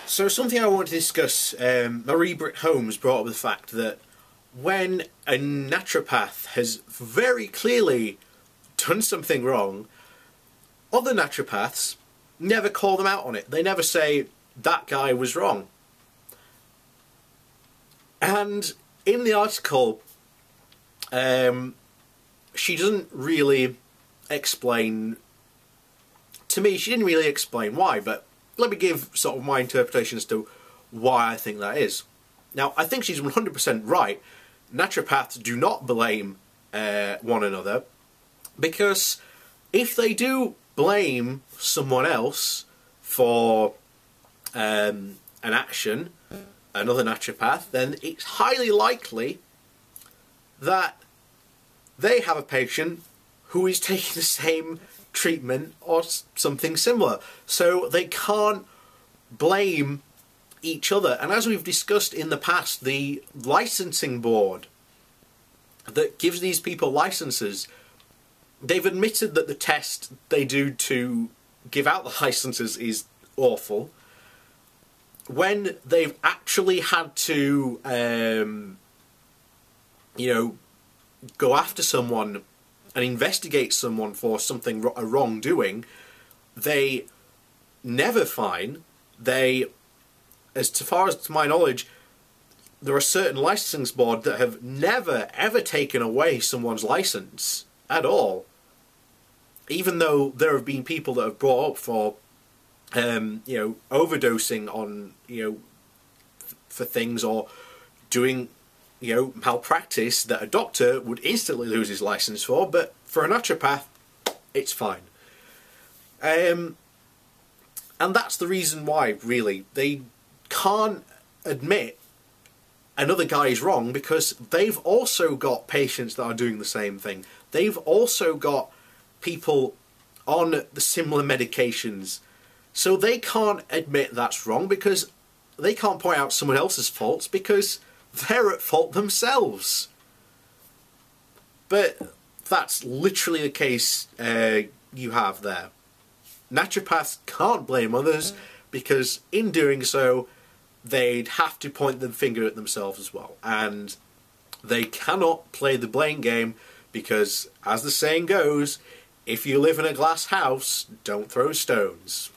So something I want to discuss, Marie Britt Holmes brought up the fact that when a naturopath has very clearly done something wrong, other naturopaths never call them out on it. They never say, that guy was wrong. And in the article, she doesn't really explain, to me, she didn't really explain why, but let me give sort of my interpretation as to why I think that is. Now, I think she's 100% right. Naturopaths do not blame one another, because if they do blame someone else for an action, another naturopath, then it's highly likely that they have a patient who is taking the same treatment or something similar. So they can't blame each other. And as we've discussed in the past, the licensing board that gives these people licenses, they've admitted that the test they do to give out the licenses is awful. When they've actually had to, you know, go after someone and investigate someone for something, a wrongdoing, they never fine. They, as far as to my knowledge, there are certain licensing boards that have never ever taken away someone's license at all. Even though there have been people that have brought up for, you know, overdosing on, you know, for things, or doing, you know, malpractice that a doctor would instantly lose his license for, but for a naturopath, it's fine. And that's the reason why, really, they can't admit another guy is wrong, because they've also got patients that are doing the same thing. They've also got people on the similar medications. So they can't admit that's wrong, because they can't point out someone else's faults, because they're at fault themselves. But that's literally the case you have there. Naturopaths can't blame others, because in doing so, they'd have to point the finger at themselves as well. And they cannot play the blame game, because, as the saying goes, if you live in a glass house, don't throw stones.